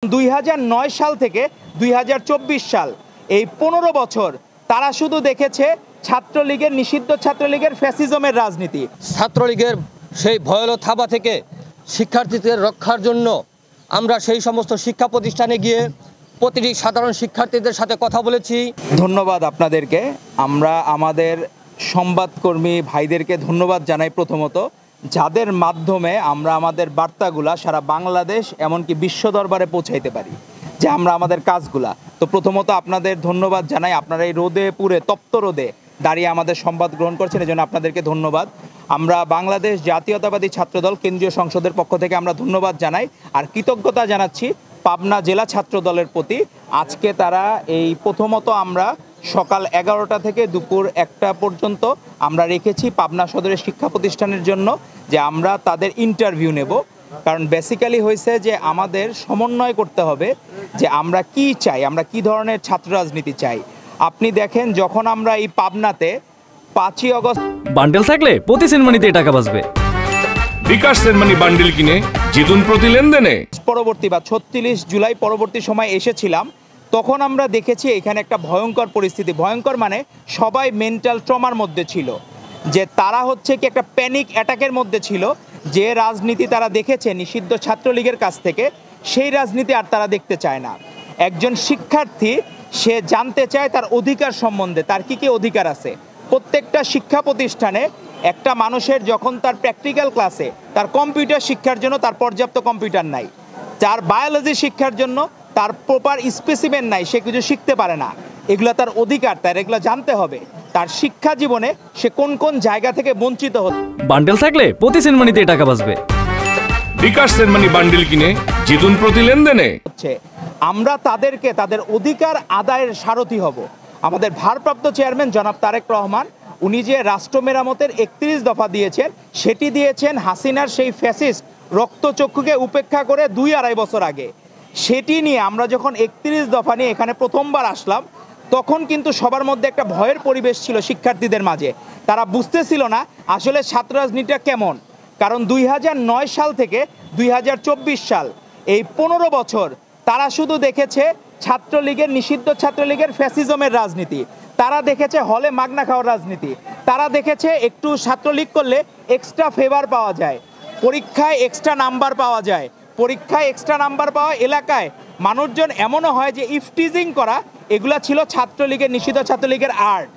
2009 সাল থেকে 2024 সাল এই 15 বছর তারা শুধু দেখেছে ছাত্রলীগের নিষিদ্ধ ছাত্রলীগের ফ্যাসিজমের রাজনীতি। ছাত্রলীগের সেই ভয়াল থাবা থেকে শিক্ষার্থীদের রক্ষার জন্য আমরা সেই সমস্ত শিক্ষা প্রতিষ্ঠানে গিয়ে প্রতিটি সাধারণ শিক্ষার্থীদের সাথে কথা বলেছি। ধন্যবাদ আপনাদেরকে। আমরা আমাদের সংবাদকর্মী ভাইদেরকে ধন্যবাদ জানাই প্রথমত, যাদের মাধ্যমে আমরা আমাদের বার্তাগুলা সারা বাংলাদেশ এমনকি বিশ্ব দরবারে পৌঁছাইতে পারি, যে আমরা আমাদের কাজগুলা। তো প্রথমত আপনাদের ধন্যবাদ জানাই। আপনারা এই রোদে পুরে তপ্ত রোদে দাঁড়িয়ে আমাদের সংবাদ গ্রহণ করছেন, এজন্য আপনাদেরকে ধন্যবাদ। আমরা বাংলাদেশ জাতীয়তাবাদী ছাত্রদল কেন্দ্রীয় সংসদের পক্ষ থেকে আমরা ধন্যবাদ জানাই আর কৃতজ্ঞতা জানাচ্ছি পাবনা জেলা ছাত্র দলের প্রতি। আজকে তারা এই প্রথমত আমরা সকাল 11টা থেকে দুপুর 1টা পর্যন্ত আমরা রেখেছি পাবনা সদরের শিক্ষা প্রতিষ্ঠানের জন্য, যে আমরা তাদের ইন্টারভিউ নেব। কারণ বেসিক্যালি হয়েছে যে আমাদের সমন্বয় করতে হবে যে আমরা কি চাই, আমরা কি ধরনের ছাত্র রাজনীতি চাই। আপনি দেখেন, যখন আমরা এই পাবনাতে 5ই আগস্ট বান্ডেল থাকলে প্রতি সেনমানিতে টাকা বাঁচবে। বিকাশ সেনমানি বান্ডেল কিনে জিতুন প্রতি লেনদেনে। পরবর্তী বা 36 জুলাই পরবর্তী সময় এসেছিলাম, তখন আমরা দেখেছি এখানে একটা ভয়ঙ্কর পরিস্থিতি। ভয়ঙ্কর মানে সবাই মেন্টাল ট্রমার মধ্যে ছিল, যে তারা হচ্ছে কি একটা প্যানিক অ্যাটাকের মধ্যে ছিল। যে রাজনীতি তারা দেখেছে নিষিদ্ধ ছাত্রলীগের কাছ থেকে, সেই রাজনীতি আর তারা দেখতে চায় না। একজন শিক্ষার্থী সে জানতে চায় তার অধিকার সম্বন্ধে, তার কি কি অধিকার আছে। প্রত্যেকটা শিক্ষা প্রতিষ্ঠানে একটা মানুষের যখন তার প্র্যাকটিক্যাল ক্লাসে তার কম্পিউটার শিক্ষার জন্য তার পর্যাপ্ত কম্পিউটার নাই, যার বায়োলজি শিক্ষার জন্য তার প্রপার স্পেসিমেন নাই, সে কিছু শিখতে পারে না। এগুলো তার অধিকার, তার এগুলো জানতে হবে। তার শিক্ষা জীবনে সে কোন কোন জায়গা থেকে বঞ্চিত হচ্ছে। বান্ডেল থাকলে প্রতি সেনমানিতে টাকা বাঁচবে। বিকাশ সেনমানি বান্ডেল কিনে জিতুন প্রতি লেনদেনে। আমরা তাদেরকে তাদের অধিকার আদায়ের সারথি হব। আমাদের ভারপ্রাপ্ত চেয়ারম্যান জনাব তারেক রহমান, উনি যে রাষ্ট্র মেরামতের 31 দফা দিয়েছেন, সেটি দিয়েছেন হাসিনার সেই ফ্যাসিস্ট রক্তচক্ষুকে উপেক্ষা করে 2-2.5 বছর আগে। সেটি নিয়ে আমরা যখন 31 দফা নিয়ে এখানে প্রথমবার আসলাম, তখন কিন্তু সবার মধ্যে একটা ভয়ের পরিবেশ ছিল শিক্ষার্থীদের মাঝে। তারা বুঝতেছিল না আসলে ছাত্র রাজনীতিটা কেমন। কারণ 2009 সাল থেকে 2024 সাল এই 15 বছর তারা শুধু দেখেছে ছাত্রলীগের নিষিদ্ধ ছাত্রলীগের ফ্যাসিজমের রাজনীতি। তারা দেখেছে হলে মাগনা খাওয়ার রাজনীতি। তারা দেখেছে একটু ছাত্রলীগ করলে এক্সট্রা ফেভার পাওয়া যায়, পরীক্ষায় এক্সট্রা নাম্বার পাওয়া যায়, পরীক্ষায় এক্সট্রা নাম্বার পাওয়া, এলাকায় মানুষজন এমনও হয় যে ইফটিজিং করা, এগুলা ছিল ছাত্রলীগের নিষিদ্ধ ছাত্রলীগের আর্ট।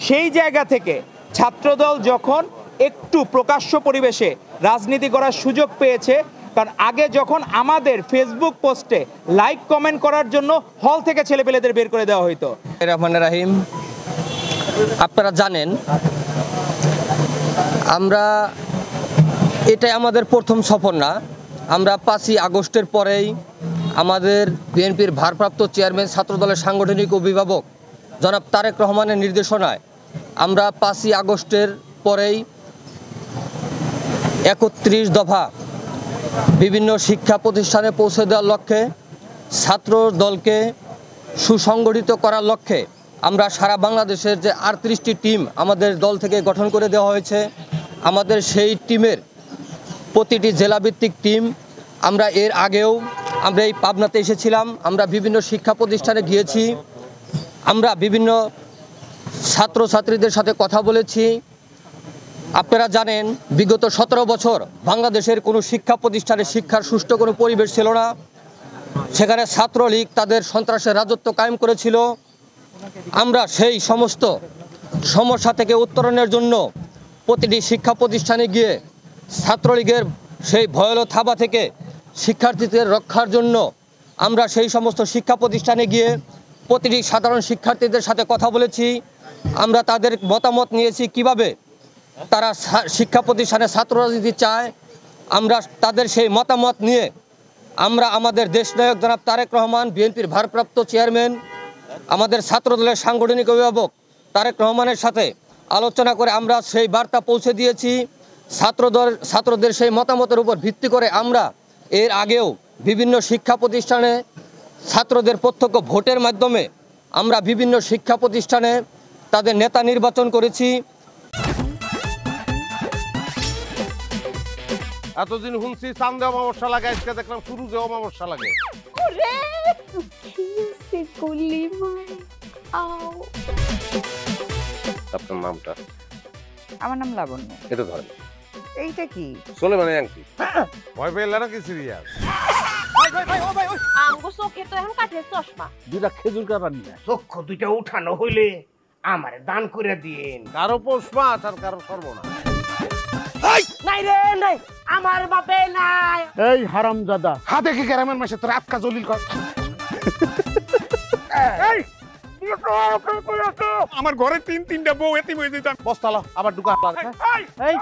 সেই জায়গা থেকে ছাত্রদল যখন একটু প্রকাশ্য পরিবেশে রাজনীতি করার সুযোগ পেয়েছে, কারণ আগে যখন আমাদের ফেসবুক পোস্টে লাইক কমেন্ট করার জন্য হল থেকে ছেলেপেলেদের বের করে দেওয়া হইতো। রহমান রাহিম, আপনারা জানেন আমরা এটাই আমাদের প্রথম সফর না। আমরা 5ই আগস্টের পরেই আমাদের বিএনপির ভারপ্রাপ্ত চেয়ারম্যান ছাত্রদলের সাংগঠনিক অভিভাবক জনাব তারেক রহমানের নির্দেশনায় আমরা 5ই আগস্টের পরেই 31 দফা বিভিন্ন শিক্ষা প্রতিষ্ঠানে পৌঁছে দেওয়ার লক্ষ্যে, ছাত্র দলকে সুসংগঠিত করার লক্ষ্যে আমরা সারা বাংলাদেশের যে 38টি টিম আমাদের দল থেকে গঠন করে দেওয়া হয়েছে, আমাদের সেই টিমের প্রতিটি জেলাভিত্তিক টিম আমরা এর আগেও আমরা এই পাবনাতে এসেছিলাম। আমরা বিভিন্ন শিক্ষা প্রতিষ্ঠানে গিয়েছি, আমরা বিভিন্ন ছাত্রছাত্রীদের সাথে কথা বলেছি। আপনারা জানেন বিগত 17 বছর বাংলাদেশের কোনো শিক্ষা প্রতিষ্ঠানে শিক্ষার সুষ্ঠু কোনো পরিবেশ ছিল না। সেখানে ছাত্রলীগ তাদের সন্ত্রাসের রাজত্ব কায়েম করেছিল। আমরা সেই সমস্ত সমস্যা থেকে উত্তরণের জন্য প্রতিটি শিক্ষা প্রতিষ্ঠানে গিয়ে ছাত্রলীগের সেই ভয়াল থাবা থেকে শিক্ষার্থীদের রক্ষার জন্য আমরা সেই সমস্ত শিক্ষা প্রতিষ্ঠানে গিয়ে প্রতিটি সাধারণ শিক্ষার্থীদের সাথে কথা বলেছি। আমরা তাদের মতামত নিয়েছি কিভাবে তারা শিক্ষা প্রতিষ্ঠানে ছাত্র রাজনীতি চায়। আমরা তাদের সেই মতামত নিয়ে আমরা আমাদের দেশনায়ক জনাব তারেক রহমান, বিএনপির ভারপ্রাপ্ত চেয়ারম্যান, আমাদের ছাত্রদলের সাংগঠনিক অভিভাবক তারেক রহমানের সাথে আলোচনা করে আমরা সেই বার্তা পৌঁছে দিয়েছি। ছাত্রদের সেই মতামতের উপর ভিত্তি করে আমরা এর আগেও বিভিন্ন শিক্ষা প্রতিষ্ঠানে ছাত্রদের প্রত্যক্ষ ভোটের মাধ্যমে আমরা বিভিন্ন শিক্ষা প্রতিষ্ঠানে তাদের নেতা নির্বাচন করেছি। এতদিন শুনছি চান্দে অমাবস্যা লাগে, আজকে দেখলাম সূর্যে অমাবস্যা লাগে। ওরে কি সে গুলি মার আও। আপনার নামটা? আমার নাম লাবণ্য। এটা ধরেন। এইটা কি? চলে মানে আংটি। ভয় পেলে নাকি সিরিয়াস? আঙ্গো চোখে তো এখন কাঠের চশমা। দুইটা খেজুর কাটা নিয়ে চক্ষু দুইটা উঠানো হইলে আমারে দান করে দিন। কারো পৌষ মাস আর কারো সর্বনাশ। নাই রে নাই, আমার বাপে নাই। এই হারামজাদা, হাতে কি গ্রামের মাসে তোর আটকা জলিল কর। আমার ঘরে তিনটা বউ এতিম হয়ে যেতাম। বস্তালা আবার ঢুকা। এই